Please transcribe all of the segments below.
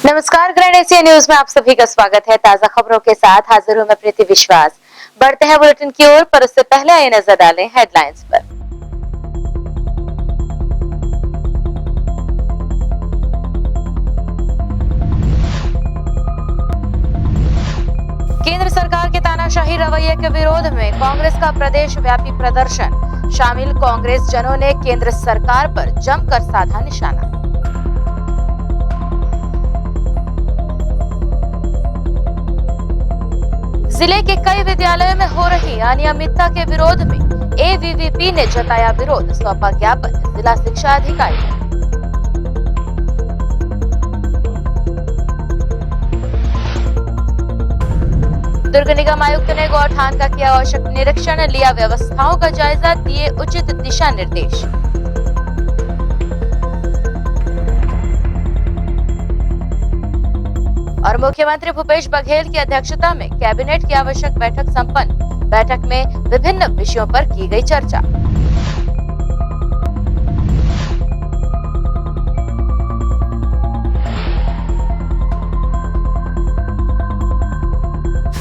नमस्कार, grand Asia news में आप सभी का स्वागत है। ताजा खबरों के साथ हाजिर हूं मैं प्रीति विश्वास। बढ़ते हैं बुलेटिन की ओर, पर उससे पहले आइए नजर डालें हेडलाइंस पर। केंद्र सरकार के तानाशाही रवैये के विरोध में कांग्रेस का प्रदेश व्यापी प्रदर्शन। शामिल कांग्रेस जनों ने केंद्र सरकार पर जमकर साधा निशाना। जिले के कई विद्यालयों में हो रही अनियमितता के विरोध में एबीवीपी ने जताया विरोध, सौंपा ज्ञापन जिला शिक्षा अधिकारी। दुर्ग निगम आयुक्त ने गौठान का किया औचक निरीक्षण, लिया व्यवस्थाओं का जायजा, दिए उचित दिशा निर्देश। और मुख्यमंत्री भूपेश बघेल की अध्यक्षता में कैबिनेट की आवश्यक बैठक संपन्न। बैठक में विभिन्न विषयों पर की गई चर्चा।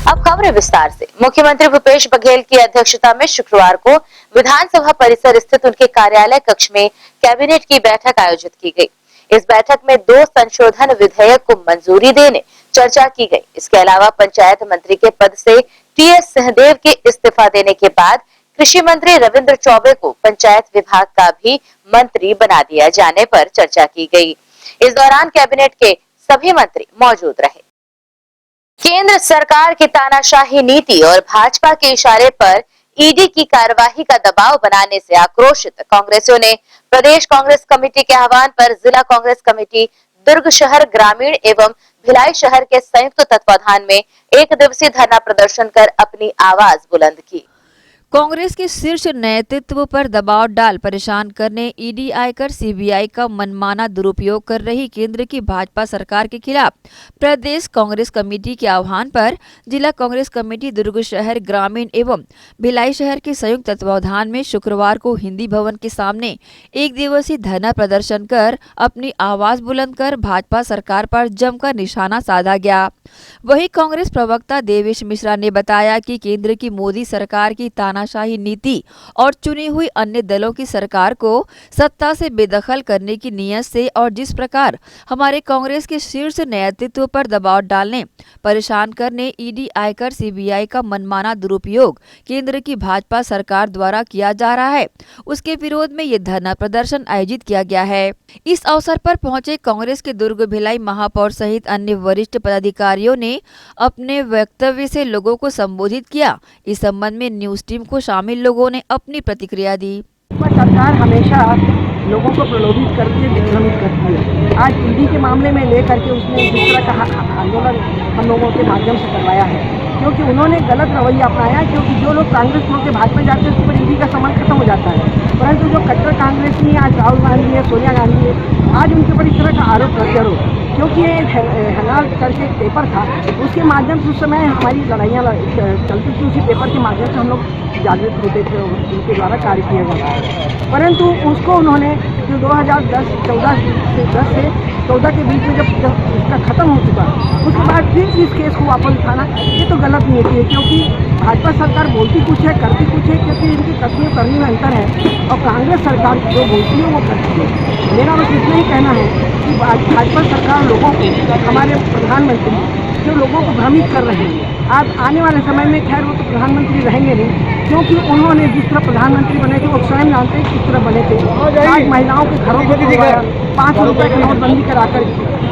अब खबरें विस्तार से। मुख्यमंत्री भूपेश बघेल की अध्यक्षता में शुक्रवार को विधानसभा परिसर स्थित उनके कार्यालय कक्ष में कैबिनेट की बैठक आयोजित की गई। इस बैठक में 2 संशोधन विधेयक को मंजूरी देने चर्चा की गई। इसके अलावा पंचायत मंत्री के पद से टीएस सिंहदेव के इस्तीफा देने के बाद कृषि मंत्री रविंद्र चौबे को पंचायत विभाग का भी मंत्री बना दिया जाने पर चर्चा की गई। इस दौरान कैबिनेट के सभी मंत्री मौजूद रहे। केंद्र सरकार की तानाशाही नीति और भाजपा के इशारे पर ईडी की कार्यवाही का दबाव बनाने से आक्रोशित कांग्रेसियों ने प्रदेश कांग्रेस कमेटी के आह्वान पर जिला कांग्रेस कमेटी दुर्ग शहर ग्रामीण एवं भिलाई शहर के संयुक्त तत्वाधान में 1 दिवसीय धरना प्रदर्शन कर अपनी आवाज बुलंद की। कांग्रेस के शीर्ष नेतृत्व पर दबाव डाल परेशान करने ईडी, आयकर, सीबीआई का मनमाना दुरुपयोग कर रही केंद्र की भाजपा सरकार के खिलाफ प्रदेश कांग्रेस कमेटी के आह्वान पर जिला कांग्रेस कमेटी दुर्ग शहर ग्रामीण एवं भिलाई शहर के संयुक्त तत्वाधान में शुक्रवार को हिंदी भवन के सामने 1 दिवसीय धरना प्रदर्शन कर अपनी आवाज बुलंद कर भाजपा सरकार पर जमकर निशाना साधा गया। वहीं कांग्रेस प्रवक्ता देवेश मिश्रा ने बताया कि केंद्र की मोदी सरकार की तानाशाही नीति और चुनी हुई अन्य दलों की सरकार को सत्ता से बेदखल करने की नीयत से और जिस प्रकार हमारे कांग्रेस के शीर्ष नेतृत्व पर दबाव डालने, परेशान करने, ईडी, आयकर, सीबीआई का मनमाना दुरुपयोग केंद्र की भाजपा सरकार द्वारा किया जा रहा है, उसके विरोध में ये धरना प्रदर्शन आयोजित किया गया है। इस अवसर पर पहुंचे कांग्रेस के दुर्ग भिलाई महापौर सहित अन्य वरिष्ठ पदाधिकारियों ने अपने वक्तव्य से लोगों को संबोधित किया। इस संबंध में न्यूज टीम को शामिल लोगों ने अपनी प्रतिक्रिया दी। सरकार हमेशा लोगों को प्रलोभित करती है, दिग्भ्रमित करती है। आज ईडी के मामले में लेकर के उसने जिस तरह का आंदोलन हम लोगों के माध्यम से करवाया है, क्योंकि उन्होंने गलत रवैया अपनाया। क्योंकि जो लोग कांग्रेस छोड़ के भाजपा जाते हैं उसके ऊपर ईडी का सम्मान खत्म हो जाता है, परंतु जो कट्टर कांग्रेस में आज राहुल गांधी है, सोनिया गांधी है, आज उनके ऊपर इस तरह का आरोप प्रत्यारोप, क्योंकि ये हलाल करके एक पेपर था, उसके माध्यम से उस समय हमारी लड़ाइयाँ चलती थी। उसी पेपर के माध्यम से हम लोग जागृत होते थे, उनके द्वारा कार्य किया जाता है। परंतु उसको उन्होंने जो 2014 से 14 के बीच में जब इसका खत्म हो चुका, उसके बाद फिर इस केस को वापस उठाना, ये तो गलत नीति है। क्योंकि भाजपा सरकार बोलती कुछ है, करती कुछ है, क्योंकि इनकी कथनी और करनी में अंतर है। और कांग्रेस सरकार जो बोलती है वो करती है। मेरा बस इतना ही कहना है कि भाजपा सरकार लोगों को, हमारे प्रधानमंत्री जो लोगों को भ्रमित कर रहे हैं, आज आने वाले समय में खैर वो तो प्रधानमंत्री रहेंगे नहीं, क्योंकि उन्होंने जिस तरह प्रधानमंत्री बने थे वो स्वयं जानते हैं किस तरह बने थे। आज महिलाओं के घरों को 5 रुपये की नोटबंदी कराकर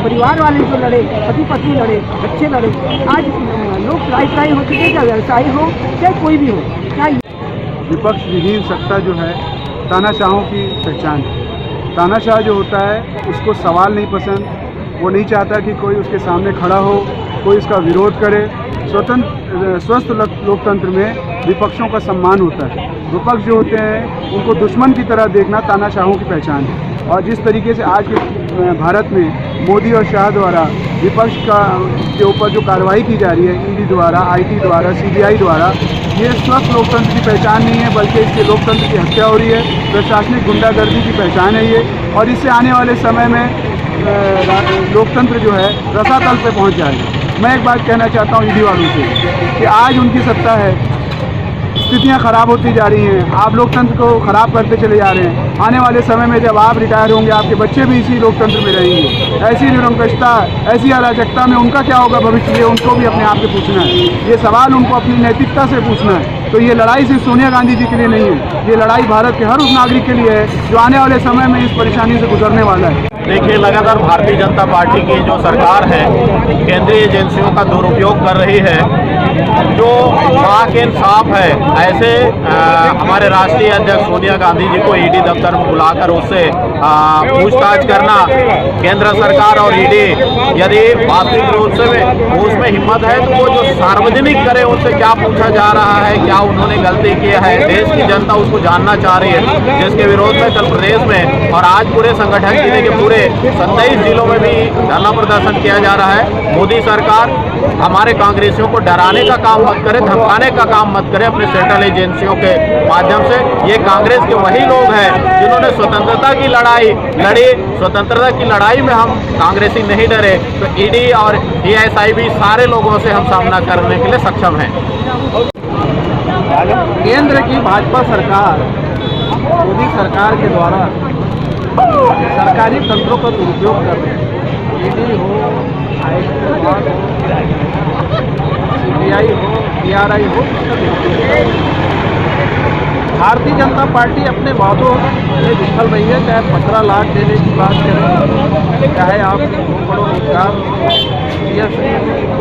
परिवार वाले जो लड़े, पति पत्नी लड़े, बच्चे लड़े, आज लोग त्राई हो चुके, चाहे व्यवसायी हो चाहे कोई भी हो। क्या विपक्ष विहीन सत्ता जो है तानाशाहों की पहचान है। तानाशाह जो होता है उसको सवाल नहीं पसंद, वो नहीं चाहता कि कोई उसके सामने खड़ा हो, कोई उसका विरोध करे। स्वस्थ लोकतंत्र में विपक्षों का सम्मान होता है। विपक्ष जो होते हैं उनको दुश्मन की तरह देखना तानाशाहों की पहचान है। और जिस तरीके से आज के भारत में मोदी और शाह द्वारा विपक्ष के ऊपर जो कार्रवाई की जा रही है, ईडी द्वारा, आईटी द्वारा, सीबीआई द्वारा, ये स्वस्थ लोकतंत्र की पहचान नहीं है, बल्कि इससे लोकतंत्र की हत्या हो रही है, प्रशासनिक गुंडागर्दी की पहचान है ये। और इससे आने वाले समय में लोकतंत्र जो है रसातल पे पहुंच जाएगा। मैं एक बात कहना चाहता हूं ईडी वालों से कि आज उनकी सत्ता है, स्थितियां खराब होती जा रही हैं, आप लोकतंत्र को खराब करते चले जा रहे हैं। आने वाले समय में जब आप रिटायर होंगे, आपके बच्चे भी इसी लोकतंत्र में रहेंगे। ऐसी निरंकुशता, ऐसी अराजकता में उनका क्या होगा भविष्य, ये उनको भी अपने आप से पूछना है। ये सवाल उनको अपनी नैतिकता से पूछना है। तो ये लड़ाई सिर्फ सोनिया गांधी जी के लिए नहीं है, ये लड़ाई भारत के हर उस नागरिक के लिए है जो आने वाले समय में इस परेशानी से गुजरने वाला है। देखिए, लगातार भारतीय जनता पार्टी की जो सरकार है केंद्रीय एजेंसियों का दुरुपयोग कर रही है। जो साफ इंसाफ है, ऐसे हमारे राष्ट्रीय अध्यक्ष सोनिया गांधी जी को ईडी दफ्तर में बुलाकर उससे पूछताछ करना, केंद्र सरकार और ईडी यदि वास्तविक रूप से उसमें हिम्मत है तो वो जो सार्वजनिक करे, उससे क्या पूछा जा रहा है, क्या उन्होंने गलती किया है, देश की जनता उसको जानना चाह रही है। जिसके विरोध में कल प्रदेश में और आज पूरे संगठन जिले के पूरे 27 जिलों में भी धरना प्रदर्शन किया जा रहा है। मोदी सरकार हमारे कांग्रेसियों को डराने का काम मत करे, धमकाने का काम मत करे अपने सेंट्रल एजेंसियों के माध्यम से। ये कांग्रेस के वही लोग हैं जिन्होंने स्वतंत्रता की लड़ाई लड़ी। स्वतंत्रता की लड़ाई में हम कांग्रेसी नहीं डरे, तो ईडी और DSI भी सारे लोगों से हम सामना करने के लिए सक्षम हैं। केंद्र की भाजपा सरकार, मोदी सरकार के द्वारा सरकारी तंत्रों का दुरुपयोग कर रहे हैं। ईडी हो, CBI हो, DRI हो, भारतीय जनता पार्टी अपने वादों में विफल रही है। चाहे 15 लाख देने की बात करें, चाहे आप करोड़ों रोजगार,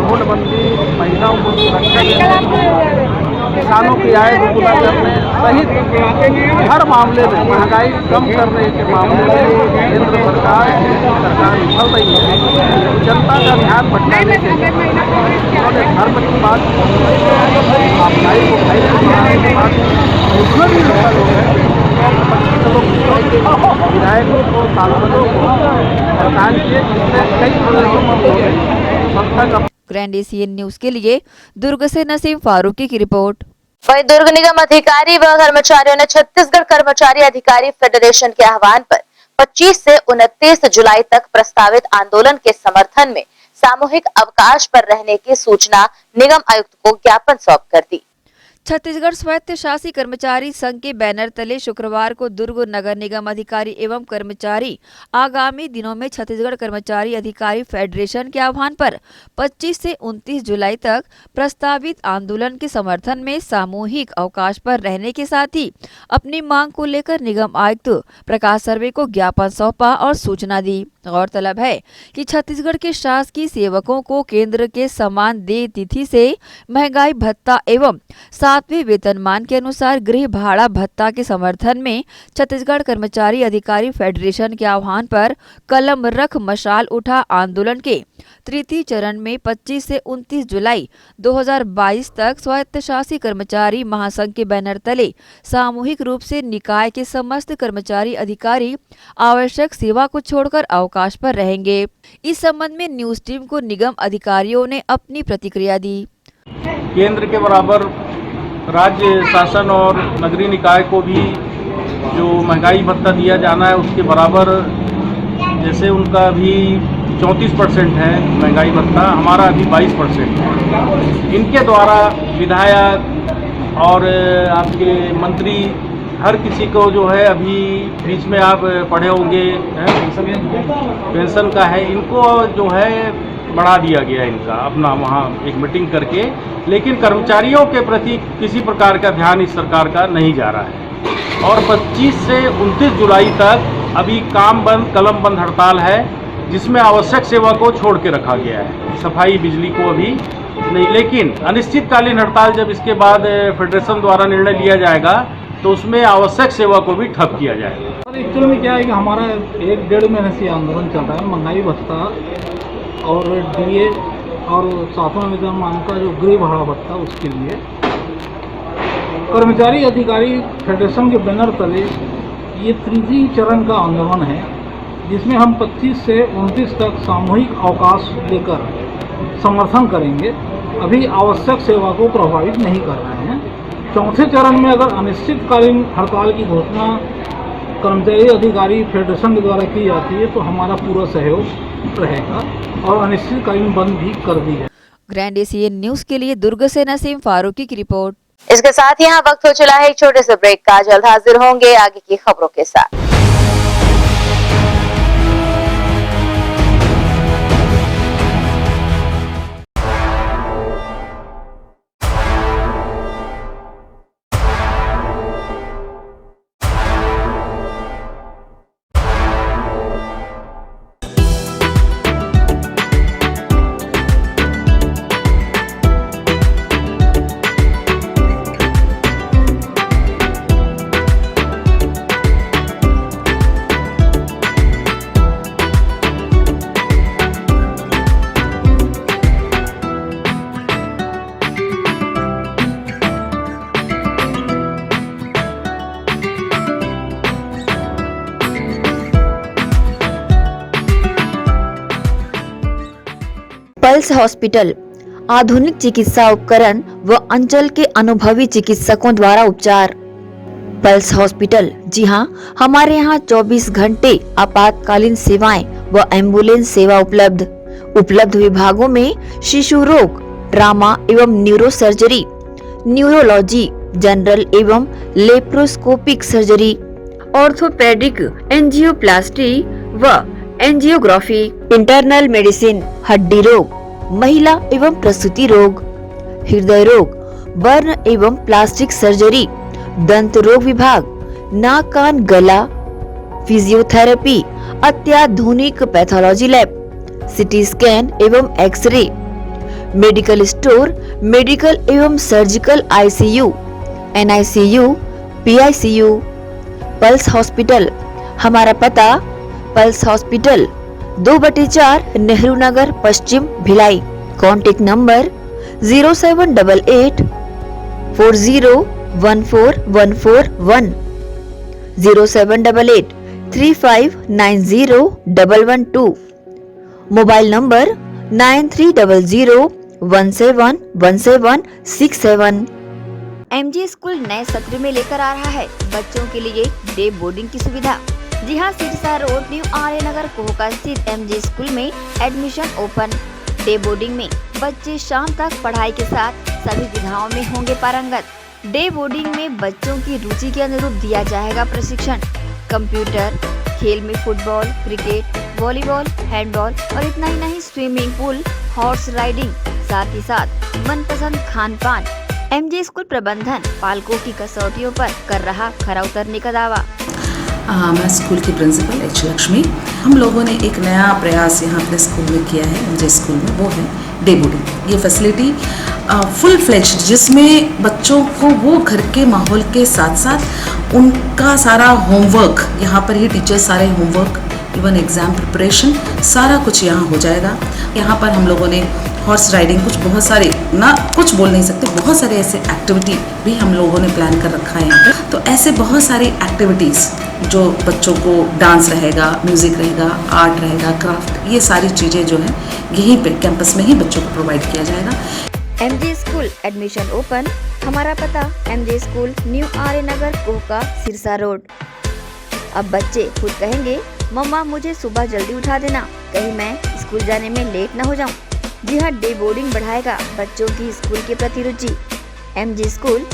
नोटबंदी, महिलाओं को सुरक्षा देने, किसानों की आय दोगुना करने सहित हर मामले में, महंगाई कम करने के मामले में केंद्र सरकार विफल रही है। जनता का ध्यान भटकाने के लिए उन्होंने धर्म की बात, महंगाई को भाई बनाने की बात, उसमें भी विफल हो गए। विधायकों को, सांसदों को परेशान किए, जिससे कई प्रदेशों में सत्ता का। ग्रैंड एशियन न्यूज के लिए दुर्ग से नसीम फारूकी की रिपोर्ट। वहीं दुर्ग निगम अधिकारी व कर्मचारियों ने छत्तीसगढ़ कर्मचारी अधिकारी फेडरेशन के आह्वान पर 25 से 29 जुलाई तक प्रस्तावित आंदोलन के समर्थन में सामूहिक अवकाश पर रहने की सूचना निगम आयुक्त को ज्ञापन सौंप कर दी। छत्तीसगढ़ स्वायत्त शासी कर्मचारी संघ के बैनर तले शुक्रवार को दुर्ग नगर निगम अधिकारी एवं कर्मचारी आगामी दिनों में छत्तीसगढ़ कर्मचारी अधिकारी फेडरेशन के आह्वान पर 25 से 29 जुलाई तक प्रस्तावित आंदोलन के समर्थन में सामूहिक अवकाश पर रहने के साथ ही अपनी मांग को लेकर निगम आयुक्त प्रकाश सर्वे को ज्ञापन सौंपा और सूचना दी। गौरतलब है कि छत्तीसगढ़ के शासकीय सेवकों को केंद्र के समान देय तिथि से महंगाई भत्ता एवं 7वें वेतनमान के अनुसार गृह भाड़ा भत्ता के समर्थन में छत्तीसगढ़ कर्मचारी अधिकारी फेडरेशन के आह्वान पर कलम रख मशाल उठा आंदोलन के तृतीय चरण में 25 से 29 जुलाई 2022 तक स्वायत्त शासी कर्मचारी महासंघ के बैनर तले सामूहिक रूप से निकाय के समस्त कर्मचारी अधिकारी आवश्यक सेवा को छोड़कर अवकाश पर रहेंगे। इस संबंध में न्यूज टीम को निगम अधिकारियों ने अपनी प्रतिक्रिया दी। केंद्र के बराबर राज्य शासन और नगरीय निकाय को भी जो महंगाई भत्ता दिया जाना है उसके बराबर, जैसे उनका भी 34% है महंगाई भत्ता, हमारा अभी 22% है। इनके द्वारा विधायक और आपके मंत्री हर किसी को जो है अभी बीच में आप पढ़े होंगे पेंशन का है, इनको जो है बढ़ा दिया गया इनका अपना वहाँ एक मीटिंग करके, लेकिन कर्मचारियों के प्रति किसी प्रकार का ध्यान इस सरकार का नहीं जा रहा है। और 25 से 29 जुलाई तक अभी काम बंद कलम बंद हड़ताल है, जिसमें आवश्यक सेवा को छोड़ के रखा गया है, सफाई बिजली को अभी नहीं। लेकिन अनिश्चितकालीन हड़ताल जब इसके बाद फेडरेशन द्वारा निर्णय लिया जाएगा तो उसमें आवश्यक सेवा को भी ठप किया जाएगा। सर एक्चुअल में क्या है कि हमारा 1-1.5 महीने से आंदोलन चल रहा है। महंगाई भत्ता और DA और 7वां वेतनमान का जो गृह भाड़ा भत्ता, उसके लिए कर्मचारी अधिकारी फेडरेशन के बैनर तले ये तृतीय चरण का आंदोलन है, जिसमें हम 25 से 29 तक सामूहिक अवकाश लेकर समर्थन करेंगे। अभी आवश्यक सेवा को प्रभावित नहीं कर रहे हैं। चौथे चरण में अगर अनिश्चितकालीन हड़ताल की घोषणा कर्मचारी अधिकारी फेडरेशन के द्वारा की जाती है, तो हमारा पूरा सहयोग रहेगा और अनिश्चितकालीन बंद भी कर दी है। ग्रैंड एशियन न्यूज के लिए दुर्ग से नसीम फारूकी की रिपोर्ट। इसके साथ ही यहाँ वक्त हो चला है एक छोटे से ब्रेक का। जल्द हाजिर होंगे आगे की खबरों के साथ। पल्स हॉस्पिटल आधुनिक चिकित्सा उपकरण व अंचल के अनुभवी चिकित्सकों द्वारा उपचार। पल्स हॉस्पिटल, जी हां, हमारे यहाँ 24 घंटे आपातकालीन सेवाएं व एम्बुलेंस सेवा उपलब्ध विभागों में शिशु रोग, ट्रामा एवं न्यूरो सर्जरी, न्यूरोलॉजी, जनरल एवं लेप्रोस्कोपिक सर्जरी, ऑर्थोपेडिक, एंजियोप्लास्टी व एंजियोग्राफी, इंटरनल मेडिसिन, हड्डी रोग, महिला एवं प्रसूति रोग, हृदय रोग, बर्न एवं प्लास्टिक सर्जरी, दंत रोग विभाग, नाक कान गला, फिजियोथेरेपी, अत्याधुनिक पैथोलॉजी लैब, सिटी स्कैन एवं एक्सरे, मेडिकल स्टोर, मेडिकल एवं surgical ICU, NICU, PICU. Pulse hospital, हमारा पता पल्स हॉस्पिटल 2/4 नेहरू नगर पश्चिम Bhilai. Contact number 0788 401414 0788 3590 mobile number 9300171767। MG school नए सत्र में लेकर आ रहा है बच्चों के लिए डे बोर्डिंग की सुविधा। जी हाँ, सिरसा रोड, न्यू आर्य नगर, कोहका स्थित एमजी स्कूल में एडमिशन ओपन। डे बोर्डिंग में बच्चे शाम तक पढ़ाई के साथ सभी विधाओं में होंगे पारंगत। डे बोर्डिंग में बच्चों की रुचि के अनुरूप दिया जाएगा प्रशिक्षण। कंप्यूटर, खेल में फुटबॉल, क्रिकेट, वॉलीबॉल, हैंडबॉल और इतना ही नहीं, स्विमिंग पूल, हॉर्स राइडिंग, साथ ही साथ मनपसंद खान पान। एमजी स्कूल प्रबंधन पालकों की कसौटियों पर कर रहा खरा उतरने का दावा। मैं स्कूल की प्रिंसिपल एच लक्ष्मी। हम लोगों ने एक नया प्रयास यहाँ अपने स्कूल में किया है, मुझे स्कूल में, वो है डे बोर्डिंग। ये फैसिलिटी फुल फ्लेज्ड, जिसमें बच्चों को वो घर के माहौल के साथ साथ उनका सारा होमवर्क, यहाँ पर ही टीचर्स सारे होमवर्क, इवन एग्ज़ाम प्रिपरेशन, सारा कुछ यहाँ हो जाएगा। यहाँ पर हम लोगों ने हॉर्स राइडिंग, कुछ बहुत सारे, ना कुछ बोल नहीं सकते, बहुत सारे ऐसे एक्टिविटी भी हम लोगों ने प्लान कर रखा है यहाँ पे। तो ऐसे बहुत सारी एक्टिविटीज़ जो बच्चों को, डांस रहेगा, म्यूज़िक रहेगा, आर्ट रहेगा, क्राफ्ट, ये सारी चीज़ें जो है यहीं पे कैंपस में ही बच्चों को प्रोवाइड किया जाएगा। MJ school admission open. हमारा पता एमजे स्कूल, न्यू आर्य नगर, कोहका, सिरसा रोड। अब बच्चे खुद कहेंगे, मम्मा मुझे सुबह जल्दी उठा देना, कहीं मैं स्कूल जाने में लेट न हो जाऊं। जी हाँ, डे बोर्डिंग बढ़ाएगा बच्चों की स्कूल के प्रति रुचि। MG school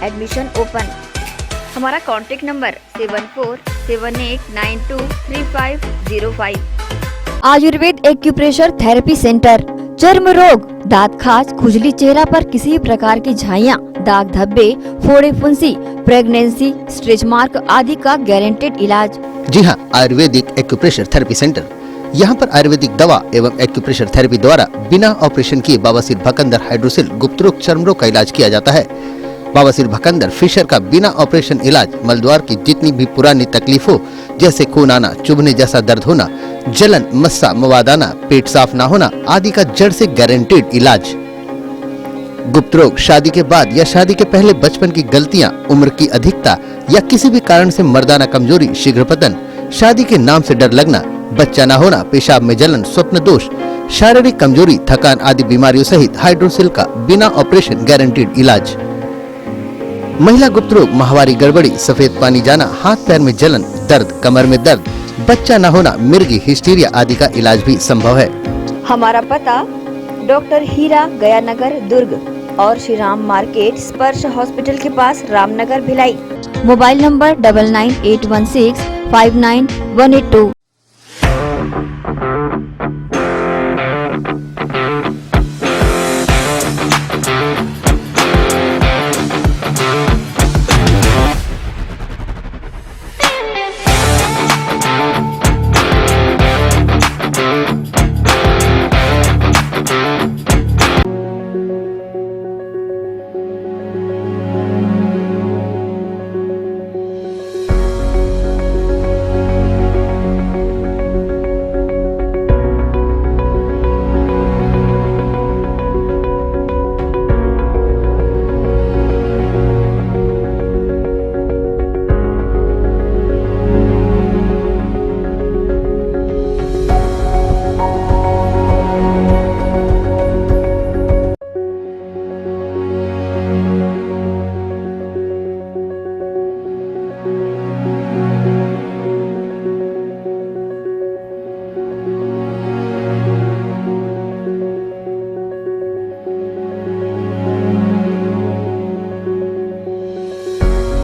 admission open. हमारा contact number 7478923505। Ayurveda acupressure therapy centre. चर्म रोग, दांत खाज, खुजली, चेहरा पर किसी प्रकार की झाइयाँ, दाग धब्बे, फोड़े, फुंसी, प्रेगनेंसी, स्ट्रेच मार्क आदि का गारंटेड इलाज। जी हाँ, आयुर्वेदिक एक्यूप्रेशर थेरेपी सेंटर। यहाँ पर आयुर्वेदिक दवा एवं एक्यूप्रेशर थेरेपी द्वारा बिना ऑपरेशन किए बवासीर, भकंदर, हाइड्रोसिल, गुप्त रोग, चर्म रोग का इलाज किया जाता है। बवासीर, भकंदर, फिशर का बिना ऑपरेशन इलाज, मलद्वार की जितनी भी पुरानी तकलीफ हो, जैसे खून आना, चुभने जैसा दर्द होना, जलन, मस्सा, मवाद आना, पेट साफ ना होना आदि का जड़ से गारंटेड इलाज। गुप्त रोग, शादी के बाद या शादी के पहले बचपन की गलतियां, उम्र की अधिकता या किसी भी कारण से मर्दाना कमजोरी, शीघ्र पतन, शादी के नाम से डर लगना, बच्चा न होना, पेशाब में जलन, स्वप्न दोष, शारीरिक कमजोरी, थकान आदि बीमारियों सहित हाइड्रोसिल का बिना ऑपरेशन गारंटीड इलाज। महिला गुप्त रोग, माहवारी गड़बड़ी, सफेद पानी जाना, हाथ पैर में जलन, दर्द, कमर में दर्द, बच्चा न होना, मिर्गी, हिस्टीरिया आदि का इलाज भी संभव है। हमारा पता डॉक्टर हीरा, गयानगर, दुर्ग और श्री राम मार्केट, स्पर्श हॉस्पिटल के पास, Ramnagar, Bhilai. Mobile number 9981659182।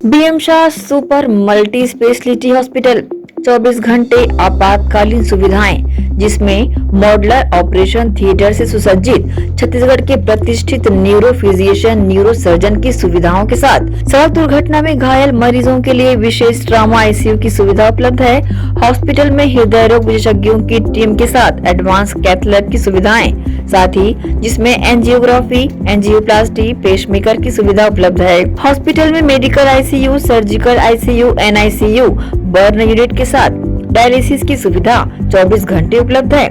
BM Shah super multi speciality hospital, 24 घंटे आपातकालीन सुविधाएं, जिसमें मॉडुलर ऑपरेशन थिएटर से सुसज्जित छत्तीसगढ़ के प्रतिष्ठित न्यूरो फिजिशियन, न्यूरो सर्जन की सुविधाओं के साथ सड़क दुर्घटना में घायल मरीजों के लिए विशेष ट्रॉमा आईसीयू की सुविधा उपलब्ध है। हॉस्पिटल में हृदय रोग विशेषज्ञों की टीम के साथ एडवांस कैथ लैब की सुविधाएं, साथ ही जिसमें एंजियोग्राफी, एंजियोप्लास्टी, पेसमेकर की सुविधा उपलब्ध है। हॉस्पिटल में medical ICU, surgical ICU, NICU, burn unit के साथ डायलिसिस की सुविधा 24 घंटे उपलब्ध है।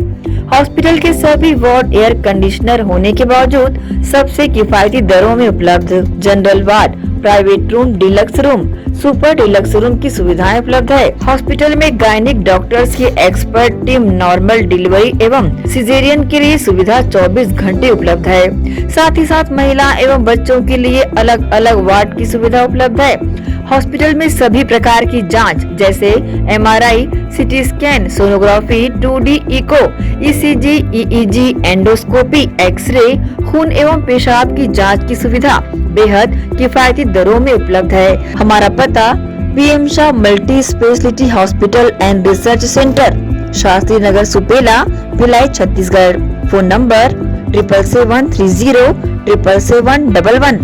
हॉस्पिटल के सभी वार्ड एयर कंडीशनर होने के बावजूद सबसे किफायती दरों में उपलब्ध। General ward, private room, deluxe room, super deluxe room की सुविधाएं उपलब्ध है। हॉस्पिटल में गायनिक डॉक्टर्स की एक्सपर्ट टीम, नॉर्मल डिलीवरी एवं सिजेरियन के लिए सुविधा 24 घंटे उपलब्ध है। साथ ही साथ महिला एवं बच्चों के लिए अलग अलग वार्ड की सुविधा उपलब्ध है। हॉस्पिटल में सभी प्रकार की जांच जैसे MRI, CT scan, sonography, 2D echo, ECG, EEG, endoscopy, x ray, खून एवं पेशाब की जांच की सुविधा बेहद किफायती दरों में उपलब्ध है। हमारा पता BM Shah multi speciality hospital and research centre, Shastri Nagar, Supela, Bhilai, Chhattisgarh. Phone number 7713077711,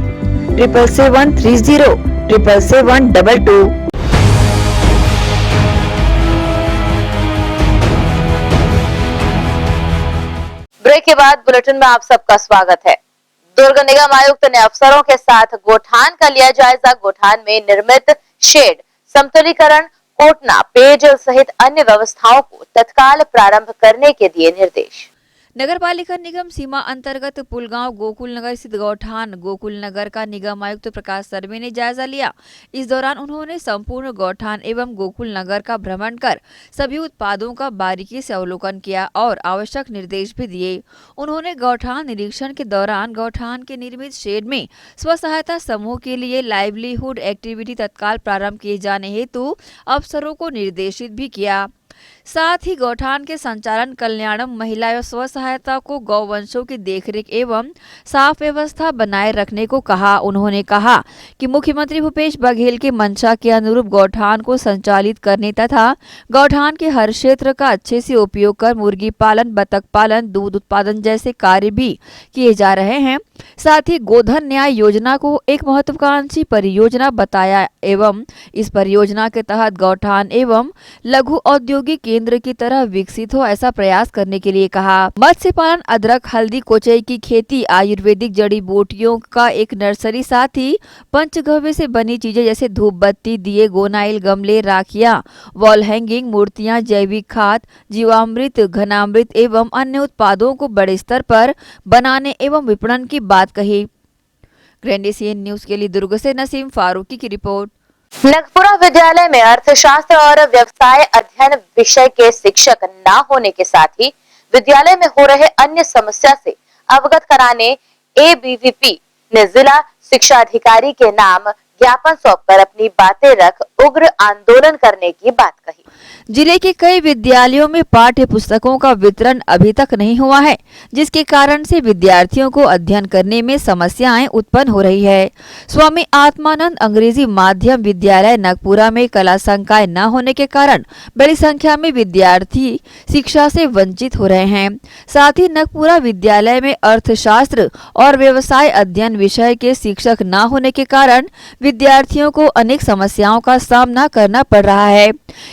7713077722। Break के बाद बुलेटिन में आप सबका स्वागत है। दुर्ग निगम आयुक्त ने अफसरों के साथ गोठान का लिया जायजा। गोठान में निर्मित शेड, समतलीकरण, कोटना, पेयजल सहित अन्य व्यवस्थाओं को तत्काल प्रारंभ करने के दिए निर्देश। नगर पालिका निगम सीमा अंतर्गत पुलगांव गोकुल नगर स्थित गौठान गोकुल नगर का निगम आयुक्त प्रकाश सर्वे ने जायजा लिया। इस दौरान उन्होंने संपूर्ण गौठान एवं गोकुल नगर का भ्रमण कर सभी उत्पादों का बारीकी से अवलोकन किया और आवश्यक निर्देश भी दिए। उन्होंने गौठान निरीक्षण के दौरान गौठान के निर्मित शेड में स्व सहायता समूह के लिए लाइवलीहुड एक्टिविटी तत्काल प्रारंभ किए जाने हेतु अफसरों को निर्देशित भी किया। साथ ही गौठान के संचालन, कल्याणम, महिला एवं स्व सहायता को गौवंशों की देखरेख एवं साफ व्यवस्था बनाए रखने को कहा। उन्होंने कहा कि मुख्यमंत्री भूपेश बघेल के मंशा के अनुरूप गौठान को संचालित करने तथा गौठान के हर क्षेत्र का अच्छे से उपयोग कर मुर्गी पालन, बतख पालन, दूध उत्पादन जैसे कार्य भी किए जा रहे हैं। साथ ही गोधन न्याय योजना को एक महत्वाकांक्षी परियोजना बताया एवं इस परियोजना के तहत गौठान एवं लघु औद्योगिक केंद्र की तरह विकसित हो, ऐसा प्रयास करने के लिए कहा। मत्स्य पालन, अदरक, हल्दी, कोचई की खेती, आयुर्वेदिक जड़ी बूटियों का एक नर्सरी, साथ ही पंचगव्य से बनी चीजें जैसे धूप बत्ती, दिए, गोनाइल, गमले, राखियां, वॉल हैंगिंग, मूर्तियां, जैविक खाद, जीवामृत, घनामृत एवं अन्य उत्पादों को बड़े स्तर पर बनाने एवं विपणन की बात कही। ग्रैंड एशियन न्यूज के लिए दुर्ग से नसीम फारूकी की रिपोर्ट। नगपुरा विद्यालय में अर्थशास्त्र और व्यवसाय अध्ययन विषय के शिक्षक न होने के साथ ही विद्यालय में हो रहे अन्य समस्या से अवगत कराने एबीवीपी ने जिला शिक्षा अधिकारी के नाम ज्ञापन सौंपकर अपनी बातें रख उग्र आंदोलन करने की बात कही। जिले के कई विद्यालयों में पाठ्य पुस्तकों का वितरण अभी तक नहीं हुआ है, जिसके कारण से विद्यार्थियों को अध्ययन करने में समस्याएं उत्पन्न हो रही है। स्वामी आत्मानंद अंग्रेजी माध्यम विद्यालय नगपुरा में कला संकाय न होने के कारण बड़ी संख्या में विद्यार्थी शिक्षा से वंचित हो रहे हैं। साथ ही नगपुरा विद्यालय में अर्थशास्त्र और व्यवसाय अध्ययन विषय के शिक्षक न होने के कारण विद्यार्थियों को अनेक समस्याओं का सामना करना पड़ रहा है।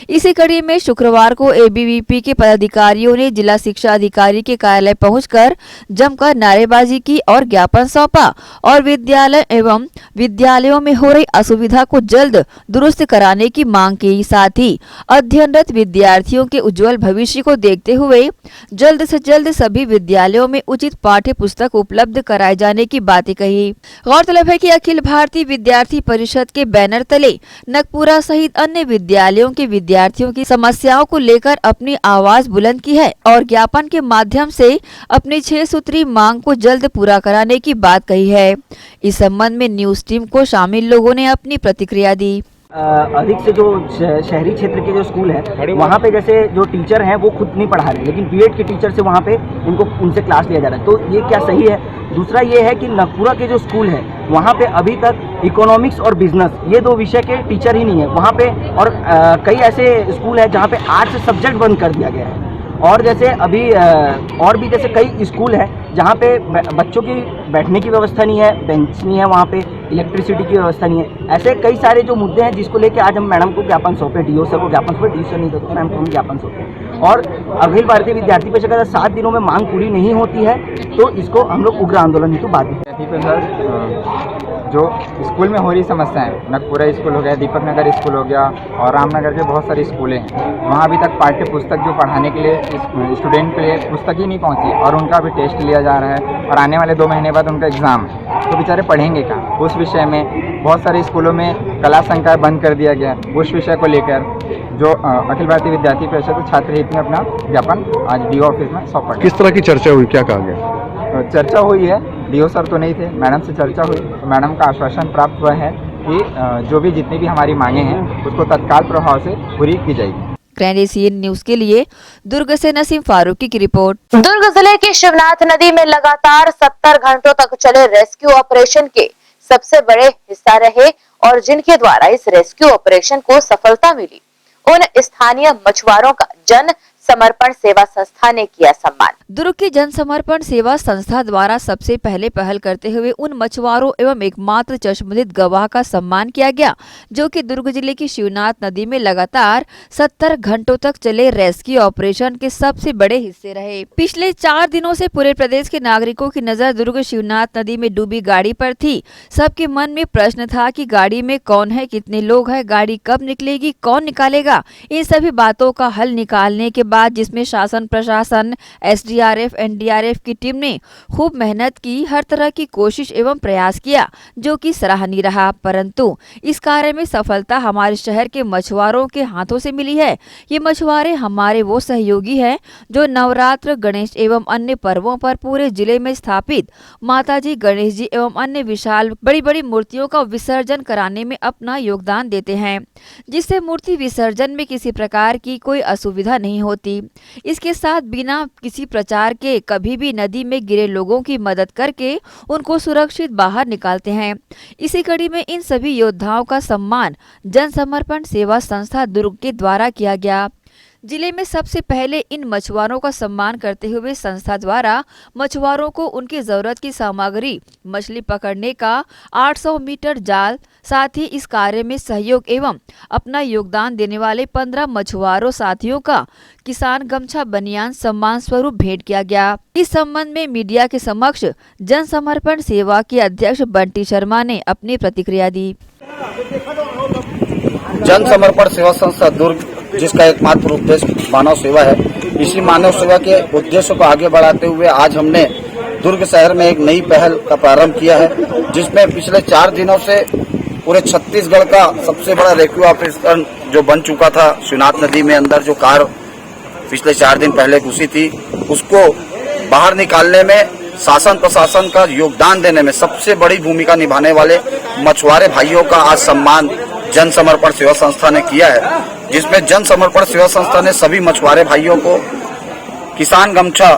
इसी कड़ी में शुक्रवार को एबीवीपी के पदाधिकारियों ने जिला शिक्षा अधिकारी के कार्यालय पहुंचकर जमकर नारेबाजी की और ज्ञापन सौंपा और विद्यालय एवं विद्यालयों में हो रही असुविधा को जल्द दुरुस्त कराने की मांग की। साथ ही अध्ययनरत विद्यार्थियों के उज्जवल भविष्य को देखते हुए जल्द से जल्द सभी विद्यालयों में उचित पाठ्य पुस्तक उपलब्ध कराए जाने की बातें कही। गौरतलब है कि अखिल भारतीय विद्यार्थी परिषद के बैनर तले नगपुरा सहित अन्य विद्यालयों के विद्यार्थियों की समस्याओं को लेकर अपनी आवाज बुलंद की है और ज्ञापन के माध्यम से अपनी 6 सूत्री मांग को जल्द पूरा कराने की बात कही है। इस संबंध में न्यूज टीम को शामिल लोगों ने अपनी प्रतिक्रिया दी। अधिक से जो शहरी क्षेत्र के जो स्कूल हैं वहाँ पे जैसे जो टीचर हैं वो खुद नहीं पढ़ा रहे, लेकिन बीएड के टीचर से वहाँ पे उनसे क्लास लिया जा रहा है, तो ये क्या सही है? दूसरा ये है कि नगपुरा के जो स्कूल है वहाँ पे अभी तक इकोनॉमिक्स और बिजनेस ये 2 विषय के टीचर ही नहीं है वहाँ पे, और कई ऐसे स्कूल है जहाँ पे आर्ट्स सब्जेक्ट बंद कर दिया गया है। और जैसे अभी और भी जैसे कई स्कूल है जहाँ पे बच्चों की बैठने की व्यवस्था नहीं है, बेंच नहीं है, वहाँ पे इलेक्ट्रिसिटी की व्यवस्था नहीं है। ऐसे कई सारे जो मुद्दे हैं जिसको लेके आज हम मैडम को ज्ञापन सौंपे, डीओ सर को ज्ञापन सौंपे, डीओ सर नहीं देते मैम को हम ज्ञापन सौंपे। और अखिल भारतीय विद्यार्थी परिषद अगर 7 दिनों में मांग पूरी नहीं होती है तो इसको हम लोग उग्र आंदोलन हेतु बाध्य। जो स्कूल में हो रही समस्याएं, नगपुरा स्कूल हो गया, दीपक नगर स्कूल हो गया और रामनगर के बहुत सारे स्कूलें हैं, वहाँ अभी तक पाठ्य पुस्तक जो पढ़ाने के लिए स्टूडेंट के लिए पुस्तक ही नहीं पहुँची और उनका भी टेस्ट लिया जा रहा है और आने वाले 2 महीने बाद उनका एग्ज़ाम है, तो बेचारे पढ़ेंगे कहाँ? उस विषय में बहुत सारे स्कूलों में कला संकाय बंद कर दिया गया। उस विषय को लेकर जो अखिल भारतीय विद्यार्थी परिषद छात्र हित में अपना ज्ञापन आज डीओ ऑफिस में सौंपा। किस तरह की चर्चा हुई, क्या कहा गया? चर्चा हुई है, डीओ सर तो नहीं थे, मैडम से चर्चा हुई, तो मैडम का आश्वासन प्राप्त हुआ है कि जो भी जितनी भी हमारी मांगे हैं उसको तत्काल प्रभाव से पूरी की जाएगी। ग्रैंड एशियन न्यूज के लिए दुर्ग से नसीम फारूकी की रिपोर्ट। दुर्ग जिले की शिवनाथ नदी में लगातार 70 घंटों तक चले रेस्क्यू ऑपरेशन के सबसे बड़े हिस्सा रहे और जिनके द्वारा इस रेस्क्यू ऑपरेशन को सफलता मिली, उन स्थानीय मछुआरों का जन समर्पण सेवा संस्था ने किया सम्मान। दुर्ग की जन समर्पण सेवा संस्था द्वारा सबसे पहले पहल करते हुए उन मछुआरों एवं एकमात्र चश्मदीद गवाह का सम्मान किया गया जो कि दुर्ग जिले की शिवनाथ नदी में लगातार 70 घंटों तक चले रेस्क्यू ऑपरेशन के सबसे बड़े हिस्से रहे। पिछले 4 दिनों से पूरे प्रदेश के नागरिकों की नजर दुर्ग शिवनाथ नदी में डूबी गाड़ी पर थी। सबके मन में प्रश्न था कि गाड़ी में कौन है, कितने लोग हैं, गाड़ी कब निकलेगी, कौन निकालेगा। इन सभी बातों का हल निकालने के बाद जिसमें शासन प्रशासन, एसडीआरएफ, एनडीआरएफ की टीम ने खूब मेहनत की, हर तरह की कोशिश एवं प्रयास किया जो कि सराहनीय रहा, परंतु इस कार्य में सफलता हमारे शहर के मछुआरों के हाथों से मिली है। ये मछुआरे हमारे वो सहयोगी हैं जो नवरात्र, गणेश एवं अन्य पर्वों पर पूरे जिले में स्थापित माताजी, गणेश जी एवं अन्य विशाल बड़ी बड़ी मूर्तियों का विसर्जन कराने में अपना योगदान देते हैं, जिससे मूर्ति विसर्जन में किसी प्रकार की कोई असुविधा नहीं होती। इसके साथ बिना किसी प्रचार के कभी भी नदी में गिरे लोगों की मदद करके उनको सुरक्षित बाहर निकालते हैं। इसी कड़ी में इन सभी योद्धाओं का सम्मान जन समर्पण सेवा संस्था दुर्ग के द्वारा किया गया। जिले में सबसे पहले इन मछुआरों का सम्मान करते हुए संस्था द्वारा मछुआरों को उनकी जरूरत की सामग्री, मछली पकड़ने का 800 मीटर जाल, साथ ही इस कार्य में सहयोग एवं अपना योगदान देने वाले 15 मछुआरों साथियों का किसान गमछा बनियान सम्मान स्वरूप भेंट किया गया। इस संबंध में मीडिया के समक्ष जन समर्पण सेवा के अध्यक्ष बंटी शर्मा ने अपनी प्रतिक्रिया दी। जन समर्पण सेवा संस्था दुर्ग, जिसका एकमात्र उद्देश्य मानव सेवा है, इसी मानव सेवा के उद्देश्य को आगे बढ़ाते हुए आज हमने दुर्ग शहर में एक नई पहल का प्रारंभ किया है, जिसमें पिछले 4 दिनों से पूरे छत्तीसगढ़ का सबसे बड़ा रेस्क्यू ऑपरेशन जो बन चुका था, शिवनाथ नदी में अंदर जो कार पिछले 4 दिन पहले घुसी थी, उसको बाहर निकालने में शासन प्रशासन का योगदान देने में सबसे बड़ी भूमिका निभाने वाले मछुआरे भाइयों का आज सम्मान जन समर्पण सेवा संस्था ने किया है, जिसमें जन समर्पण सेवा संस्था ने सभी मछुआरे भाइयों को किसान गमछा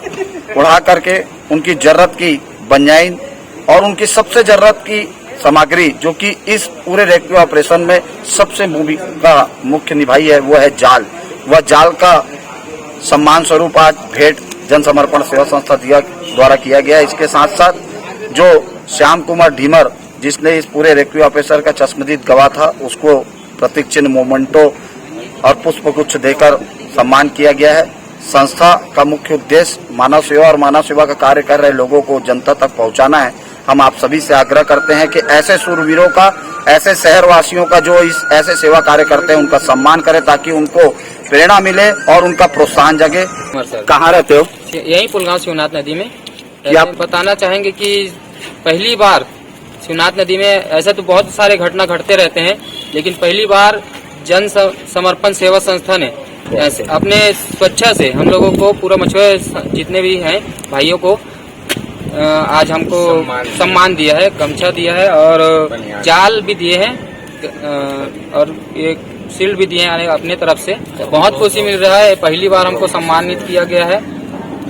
उड़ा करके उनकी जरूरत की बंजाइन और उनकी सबसे जरूरत की सामग्री जो कि इस पूरे रेस्क्यू ऑपरेशन में सबसे भूमिका मुख्य निभाई है वो है जाल। वह जाल का सम्मान स्वरूप आज भेंट जन समर्पण सेवा संस्था द्वारा किया गया। इसके साथ साथ जो श्याम कुमार ढीमर जिसने इस पूरे रेस्क्यू ऑपरेशन का चश्मदीद गवाह था, उसको प्रतीक चिन्ह मोमेंटो और पुष्पगुच्छ देकर सम्मान किया गया है। संस्था का मुख्य उद्देश्य मानव सेवा और मानव सेवा का कार्य कर रहे लोगों को जनता तक पहुंचाना है। हम आप सभी से आग्रह करते हैं कि ऐसे शूरवीरों का, ऐसे शहरवासियों का जो इस ऐसे सेवा कार्य करते हैं उनका सम्मान करें ताकि उनको प्रेरणा मिले और उनका प्रोत्साहन जगे। कहाँ रहते हो? यही पुलगांव शिवनाथ नदी में। आप बताना चाहेंगे कि पहली बार शिवनाथ नदी में ऐसे तो बहुत सारे घटना घटते रहते हैं, लेकिन पहली बार जन समर्पण सेवा संस्था ने ऐसे अपने स्वेच्छा से हम लोगों को पूरा मछुआरे जितने भी हैं भाइयों को आज हमको सम्मान दिया है, गमछा दिया है और जाल भी दिए हैं और एक शील्ड भी दिए हैं अपने तरफ से। बहुत खुशी मिल रहा है, पहली बार हमको सम्मानित किया गया है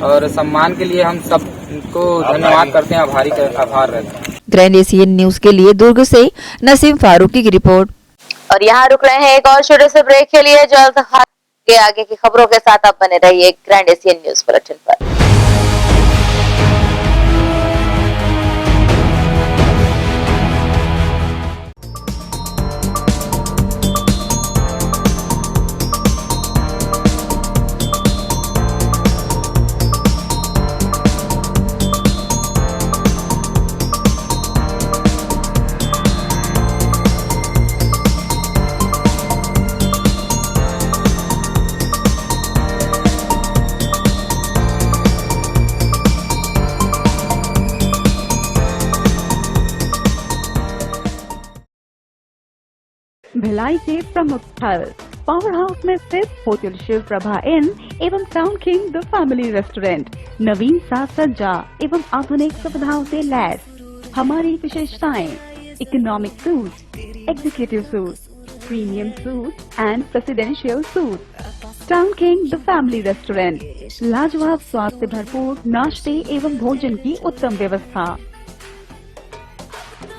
और सम्मान के लिए हम सबको धन्यवाद करते हैं, आभार रहते हैं। ग्रैंड एशियन न्यूज के लिए दुर्ग से नसीम फारूकी की रिपोर्ट। और यहाँ रुक रहे हैं एक और छोटे से ब्रेक के लिए। जल्द आगे की खबरों के साथ आप बने रहिए ग्रैंड एशियन न्यूज बुलेटिन पर। भिलाई के प्रमुख स्थल पावर हाउस में स्थित होटल शिव प्रभा इन एवं town king the family restaurant नवीन साज सज्जा एवं आधुनिक सुविधाओं से लैस। हमारी विशेषताएं economic suite, executive suite, premium suite and presidential suite. Town king the family restaurant, लाजवाब स्वाद से भरपूर नाश्ते एवं भोजन की उत्तम व्यवस्था।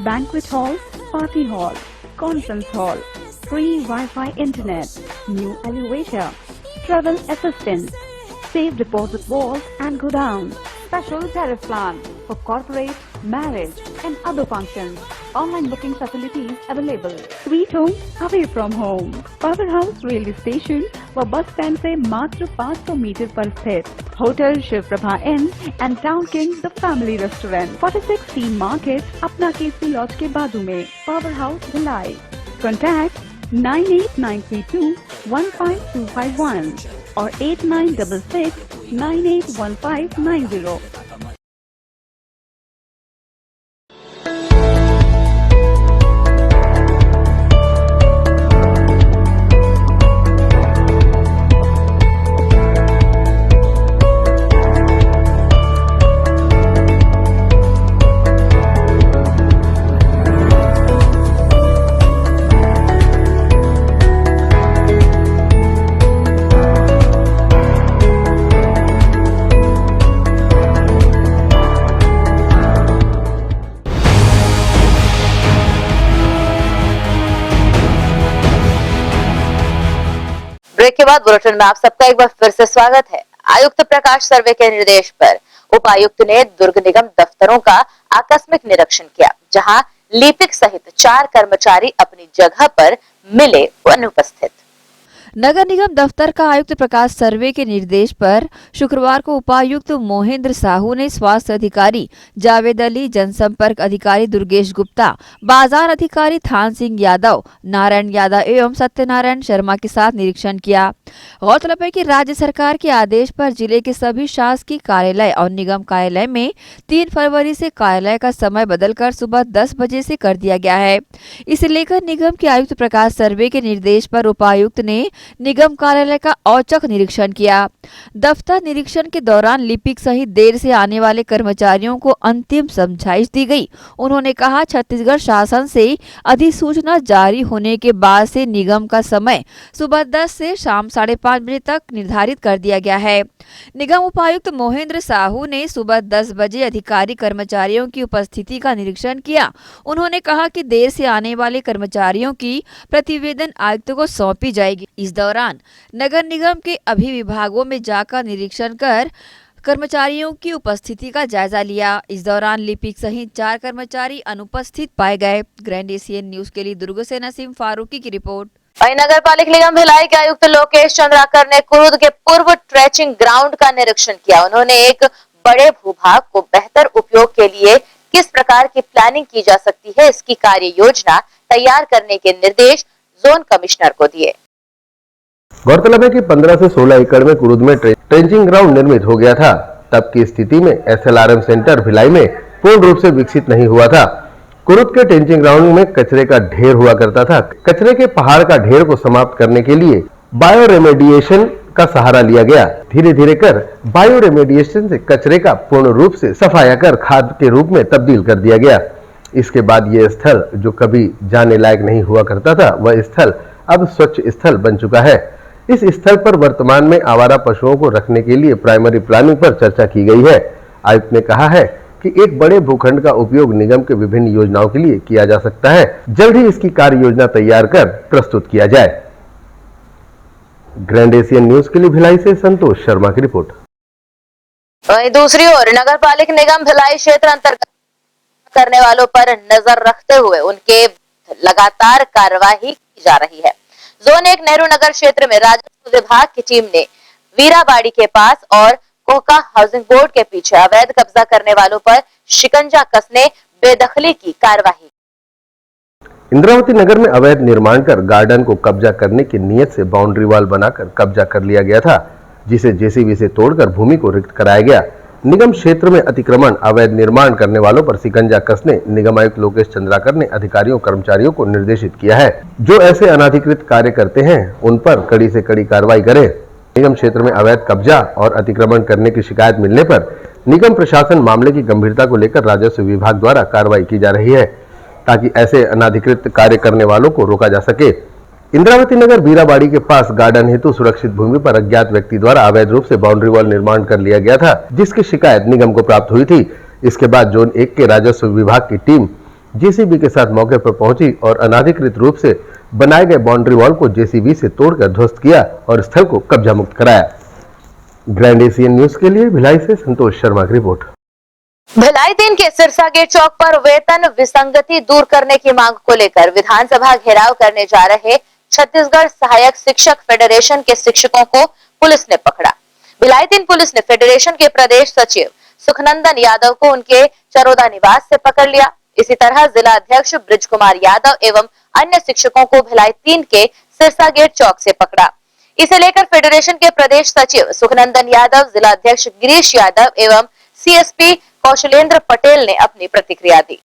Banquet hall, party hall, conference hall, free Wi-Fi internet, new elevator, travel assistance, safe deposit vault and godown, special tariff plan for corporate, marriage and other functions. Online booking facilities available. Sweet home away from home. Powerhouse railway station व bus stand से मात्र 500 metre पर स्थित hotel Shiv Prabha inn and town king the family restaurant 46 T market अपना KC laws के बाजू में। Power house Bhilai. Contact 98932 15251 और 8966 981590। ब्रेक के बाद बुलेटिन में आप सबका एक बार फिर से स्वागत है। आयुक्त प्रकाश सर्वे के निर्देश पर उपायुक्त ने दुर्ग निगम दफ्तरों का आकस्मिक निरीक्षण किया, जहां लिपिक सहित 4 कर्मचारी अपनी जगह पर मिले व अनुपस्थित। नगर निगम दफ्तर का आयुक्त प्रकाश सर्वे के निर्देश पर शुक्रवार को उपायुक्त मोहेंद्र साहू ने स्वास्थ्य अधिकारी जावेद अली, जनसंपर्क अधिकारी दुर्गेश गुप्ता, बाजार अधिकारी थान सिंह यादव, नारायण यादव एवं सत्यनारायण शर्मा के साथ निरीक्षण किया। गौरतलब है कि राज्य सरकार के आदेश पर जिले के सभी शासकीय कार्यालय और निगम कार्यालय में 3 फरवरी से कार्यालय का समय बदलकर सुबह 10 बजे से कर दिया गया है। इसे लेकर निगम के आयुक्त प्रकाश सर्वे के निर्देश पर उपायुक्त ने निगम कार्यालय का औचक निरीक्षण किया। दफ्तर निरीक्षण के दौरान लिपिक सहित देर से आने वाले कर्मचारियों को अंतिम समझाइश दी गई। उन्होंने कहा, छत्तीसगढ़ शासन से अधिसूचना जारी होने के बाद से निगम का समय सुबह 10 से शाम 5:30 बजे तक निर्धारित कर दिया गया है। निगम उपायुक्त मोहेंद्र साहू ने सुबह 10 बजे अधिकारी कर्मचारियों की उपस्थिति का निरीक्षण किया। उन्होंने कहा कि देर से आने वाले कर्मचारियों की प्रतिवेदन आयुक्त को सौंपी जाएगी। इस दौरान नगर निगम के अभी विभागों में जाकर निरीक्षण कर कर्मचारियों की उपस्थिति का जायजा लिया। इस दौरान लिपिक सहित 4 कर्मचारी अनुपस्थित पाए गए। ग्रैंड एशियन न्यूज के लिए दुर्ग से नसीम फारूकी की रिपोर्ट। वहीं नगर पालिका निगम भिलाई के आयुक्त लोकेश चंद्राकर ने कुरुद के पूर्व ट्रेचिंग ग्राउंड का निरीक्षण किया। उन्होंने एक बड़े भूभाग को बेहतर उपयोग के लिए किस प्रकार की प्लानिंग की जा सकती है, इसकी कार्य योजना तैयार करने के निर्देश जोन कमिश्नर को दिए। गौरतलब है कि 15 से 16 एकड़ में कुरुद में ट्रेंचिंग ग्राउंड निर्मित हो गया था। तब की स्थिति में SLRM सेंटर भिलाई में पूर्ण रूप से विकसित नहीं हुआ था। कुरुद के ट्रेंचिंग ग्राउंड में कचरे का ढेर हुआ करता था। कचरे के पहाड़ का ढेर को समाप्त करने के लिए बायो रेमेडिएशन का सहारा लिया गया। धीरे धीरे कर बायो रेमेडिएशन से कचरे का पूर्ण रूप से सफाया कर खाद के रूप में तब्दील कर दिया गया। इसके बाद ये स्थल जो कभी जाने लायक नहीं हुआ करता था, वह स्थल अब स्वच्छ स्थल बन चुका है। इस स्थल पर वर्तमान में आवारा पशुओं को रखने के लिए प्राइमरी प्लानिंग पर चर्चा की गई है। आयुक्त ने कहा है कि एक बड़े भूखंड का उपयोग निगम के विभिन्न योजनाओं के लिए किया जा सकता है। जल्द ही इसकी कार्य योजना तैयार कर प्रस्तुत किया जाए। ग्रैंड एशियन न्यूज के लिए भिलाई से संतोष शर्मा की रिपोर्ट। वहीं दूसरी ओर नगर पालिका निगम भिलाई क्षेत्र अंतर्गत करने वालों पर नजर रखते हुए उनके लगातार कार्यवाही की जा रही है। जोन 1 नेहरू नगर क्षेत्र में राजस्व विभाग की टीम ने वीराबाड़ी के पास और कोहका हाउसिंग बोर्ड के पीछे अवैध कब्जा करने वालों पर शिकंजा कसने बेदखली की कार्यवाही। इंद्रावती नगर में अवैध निर्माण कर गार्डन को कब्जा करने की नीयत से बाउंड्री वॉल बनाकर कब्जा कर लिया गया था, जिसे जेसीबी से तोड़कर भूमि को रिक्त कराया गया। निगम क्षेत्र में अतिक्रमण अवैध निर्माण करने वालों पर शिकंजा कसने निगम आयुक्त लोकेश चंद्राकर ने अधिकारियों कर्मचारियों को निर्देशित किया है। जो ऐसे अनाधिकृत कार्य करते हैं उन पर कड़ी से कड़ी कार्रवाई करें। निगम क्षेत्र में अवैध कब्जा और अतिक्रमण करने की शिकायत मिलने पर निगम प्रशासन मामले की गंभीरता को लेकर राजस्व विभाग द्वारा कार्रवाई की जा रही है, ताकि ऐसे अनाधिकृत कार्य करने वालों को रोका जा सके। इंद्रावती नगर वीराबाड़ी के पास गार्डन हेतु सुरक्षित भूमि पर अज्ञात व्यक्ति द्वारा अवैध रूप से बाउंड्री वॉल निर्माण कर लिया गया था, जिसकी शिकायत निगम को प्राप्त हुई थी। इसके बाद जोन 1 के राजस्व विभाग की टीम जेसीबी के साथ मौके पर पहुंची और अनाधिकृत रूप से बनाए गए बाउंड्री वॉल को जेसीबी से तोड़कर ध्वस्त किया और स्थल को कब्जा मुक्त कराया। ग्रैंड एशियन न्यूज के लिए भिलाई से संतोष शर्मा की रिपोर्ट। भिलाई 3 के सिरसा गेट चौक पर वेतन विसंगति दूर करने की मांग को लेकर विधानसभा घेराव करने जा रहे छत्तीसगढ़ सहायक शिक्षक फेडरेशन के शिक्षकों को पुलिस ने पकड़ा। भिलाई 3 पुलिस ने फेडरेशन के प्रदेश सचिव सुखनंदन यादव को उनके चरोदा निवास से पकड़ लिया। इसी तरह जिला अध्यक्ष ब्रिज कुमार यादव एवं अन्य शिक्षकों को भिलाई 3 के सिरसा गेट चौक से पकड़ा। इसे लेकर फेडरेशन के प्रदेश सचिव सुखनंदन यादव, जिला अध्यक्ष गिरीश यादव एवं सीएसपी कौशलेंद्र पटेल ने अपनी प्रतिक्रिया दी।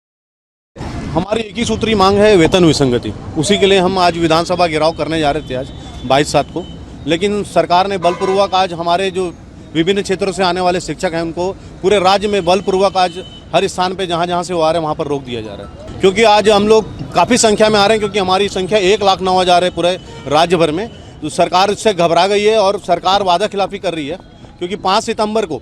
हमारी एक ही सूत्री मांग है वेतन विसंगति। उसी के लिए हम आज विधानसभा घेराव करने जा रहे थे आज 22/7 को, लेकिन सरकार ने बलपूर्वक आज हमारे जो विभिन्न क्षेत्रों से आने वाले शिक्षक हैं उनको पूरे राज्य में बलपूर्वक आज हर स्थान पे जहाँ से वो आ रहे हैं वहाँ पर रोक दिया जा रहा है। क्योंकि आज हम लोग काफ़ी संख्या में आ रहे हैं, क्योंकि हमारी संख्या 1,09,000 है पूरे राज्य भर में। तो सरकार इससे घबरा गई है और सरकार वादा खिलाफी कर रही है, क्योंकि 5 सितंबर को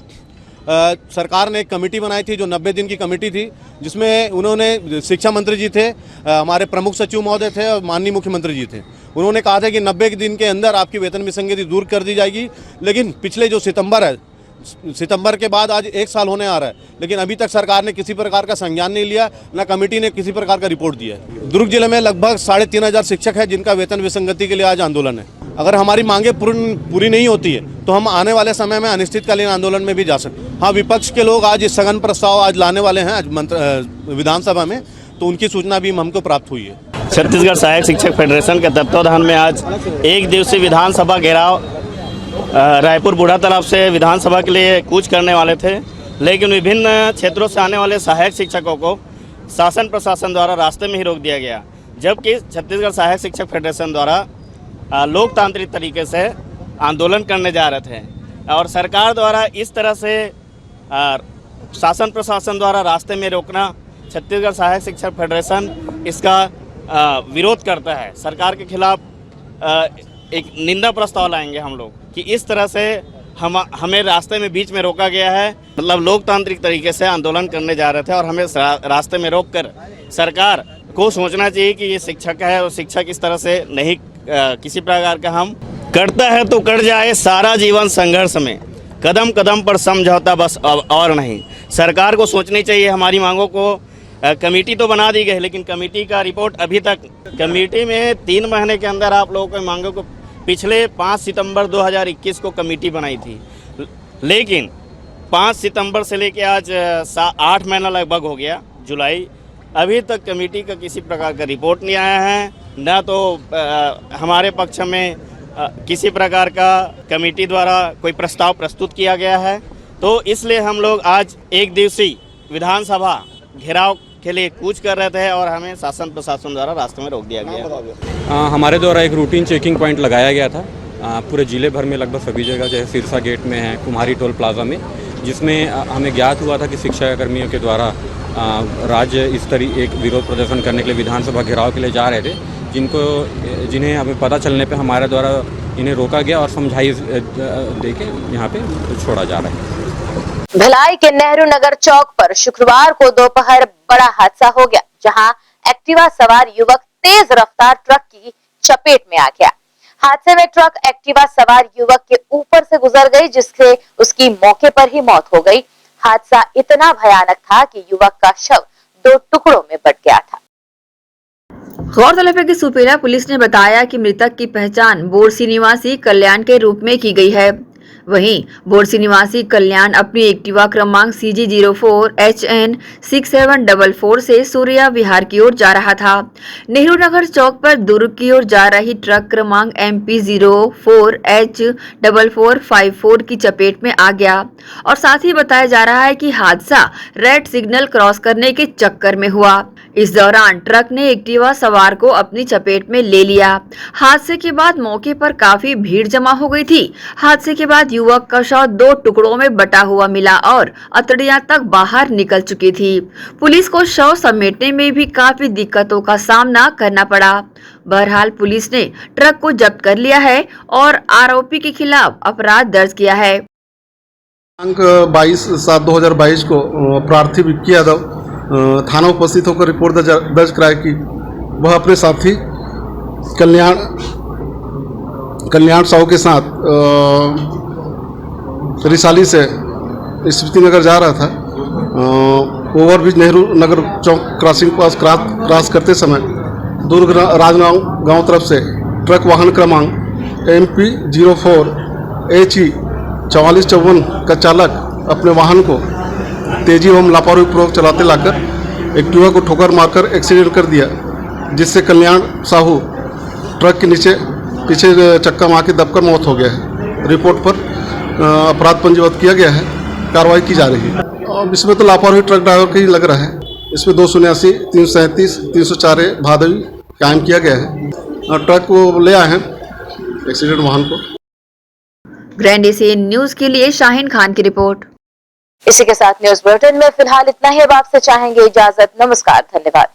सरकार ने एक कमेटी बनाई थी जो 90 दिन की कमेटी थी, जिसमें उन्होंने शिक्षा मंत्री जी थे, हमारे प्रमुख सचिव महोदय थे और माननीय मुख्यमंत्री जी थे। उन्होंने कहा था कि 90 दिन के अंदर आपकी वेतन विसंगति दूर कर दी जाएगी। लेकिन पिछले जो सितंबर के बाद आज 1 साल होने आ रहा है, लेकिन अभी तक सरकार ने किसी प्रकार का संज्ञान नहीं लिया, न कमेटी ने किसी प्रकार का रिपोर्ट दिया है। दुर्ग जिले में लगभग 3,500 शिक्षक है जिनका वेतन विसंगति के लिए आज आंदोलन है। अगर हमारी मांगे पूरी नहीं होती है तो हम आने वाले समय में अनिश्चितकालीन आंदोलन में भी जा सकते हैं। हाँ, विपक्ष के लोग आज इस स्थगन प्रस्ताव आज लाने वाले हैं आज विधानसभा में, तो उनकी सूचना भी हमको प्राप्त हुई है। छत्तीसगढ़ सहायक शिक्षक फेडरेशन के तत्वाधान में आज एक दिवसीय विधानसभा घेराव रायपुर बूढ़ा तालाब से विधानसभा के लिए कूच करने वाले थे, लेकिन विभिन्न क्षेत्रों से आने वाले सहायक शिक्षकों को शासन प्रशासन द्वारा रास्ते में ही रोक दिया गया, जबकि छत्तीसगढ़ सहायक शिक्षक फेडरेशन द्वारा लोकतांत्रिक तरीके से आंदोलन करने जा रहे थे और सरकार द्वारा इस तरह से शासन प्रशासन द्वारा रास्ते में रोकना, छत्तीसगढ़ सहायक शिक्षक फेडरेशन इसका विरोध करता है। सरकार के खिलाफ एक निंदा प्रस्ताव लाएंगे हम लोग कि इस तरह से हमें रास्ते में बीच में रोका गया है। मतलब लोकतांत्रिक तरीके से आंदोलन करने जा रहे थे और हमें रास्ते में रोककर सरकार को सोचना चाहिए कि ये शिक्षक है और शिक्षक इस तरह से नहीं किसी प्रकार का हम करता है तो कर जाए सारा जीवन संघर्ष में, कदम कदम पर समझौता बस और नहीं। सरकार को सोचनी चाहिए। हमारी मांगों को कमेटी तो बना दी गई, लेकिन कमेटी का रिपोर्ट अभी तक, कमेटी में 3 महीने के अंदर आप लोगों की मांगों को पिछले 5 सितंबर 2021 को कमेटी बनाई थी, लेकिन 5 सितंबर से लेके आज 8 महीना लगभग हो गया, जुलाई, अभी तक कमेटी का किसी प्रकार का रिपोर्ट नहीं आया है, न तो हमारे पक्ष में किसी प्रकार का कमेटी द्वारा कोई प्रस्ताव प्रस्तुत किया गया है। तो इसलिए हम लोग आज एक दिवसीय विधानसभा घेराव के लिए कूच कर रहे थे और हमें शासन प्रशासन द्वारा रास्ते में रोक दिया गया। हमारे द्वारा एक रूटीन चेकिंग पॉइंट लगाया गया था पूरे ज़िले भर में, लगभग सभी जगह, जैसे सिरसा गेट में है, कुम्हारी टोल प्लाजा में, जिसमें हमें ज्ञात हुआ था कि शिक्षा कर्मियों के द्वारा राज्य स्तरीय एक विरोध प्रदर्शन करने के लिए विधानसभा घेराव के लिए जा रहे थे, जिन्हें हमें पता चलने पे हमारे द्वारा इन्हें रोका गया और समझाइश देके यहाँ पे छोड़ा जा रहा है। भिलाई के नेहरू नगर चौक पर शुक्रवार को दोपहर बड़ा हादसा हो गया, जहां एक्टिवा सवार युवक तेज रफ्तार ट्रक की चपेट में आ गया। हादसे में ट्रक एक्टिवा सवार युवक के ऊपर से गुजर गई, जिससे उसकी मौके पर ही मौत हो गई। हादसा इतना भयानक था कि युवक का शव 2 टुकड़ों में बट गया था। गौरतलब है कि सुपेला पुलिस ने बताया कि मृतक की पहचान बोरसी निवासी कल्याण के रूप में की गई है। वहीं बोरसी निवासी कल्याण अपनी एक्टिवा क्रमांक CG04HN 6744 से सूर्या विहार की ओर जा रहा था। नेहरू नगर चौक पर दुर्ग की ओर जा रही ट्रक क्रमांक MP04H4454 की चपेट में आ गया और साथ ही बताया जा रहा है कि हादसा रेड सिग्नल क्रॉस करने के चक्कर में हुआ। इस दौरान ट्रक ने एक्टिवा सवार को अपनी चपेट में ले लिया। हादसे के बाद मौके पर काफी भीड़ जमा हो गई थी। हादसे के बाद युवक का शव 2 टुकड़ों में बटा हुआ मिला और अतड़ियां तक बाहर निकल चुकी थी। पुलिस को शव समेटने में भी काफी दिक्कतों का सामना करना पड़ा। बहरहाल पुलिस ने ट्रक को जब्त कर लिया है और आरोपी के खिलाफ अपराध दर्ज किया है। दिनांक 22/7/2022 को प्रार्थी विक्की यादव थाना उपस्थित होकर रिपोर्ट दर्ज कराया कि वह अपने साथी कल्याण साहू के साथ रिसाली से स्मृति नगर जा रहा था। ओवरब्रिज नेहरू नगर चौक क्रॉसिंग पास क्रॉस करते समय दुर्ग राजनाव गांव तरफ से ट्रक वाहन क्रमांक MP04HE 4454 का चालक अपने वाहन को तेजी एवं लापरवाही पूर्वक चलाते लाकर एक्टिवा को ठोकर मारकर एक्सीडेंट कर दिया, जिससे कल्याण साहू ट्रक के नीचे पीछे चक्का मार के दबकर मौत हो गया है। रिपोर्ट पर अपराध पंजीबद्ध किया गया है, कार्रवाई की जा रही है। और इसमें तो लापरवाही ट्रक ड्राइवर का ही लग रहा है। इसमें 279, 337, 304 भादवी कायम किया गया है और ट्रक को ले आए हैं एक्सीडेंट वाहन को। ग्रैंड एशियन न्यूज के लिए शाहीन खान की रिपोर्ट। इसी के साथ न्यूज बुलेटिन में फिलहाल इतना ही। अब आपसे चाहेंगे इजाजत। नमस्कार, धन्यवाद।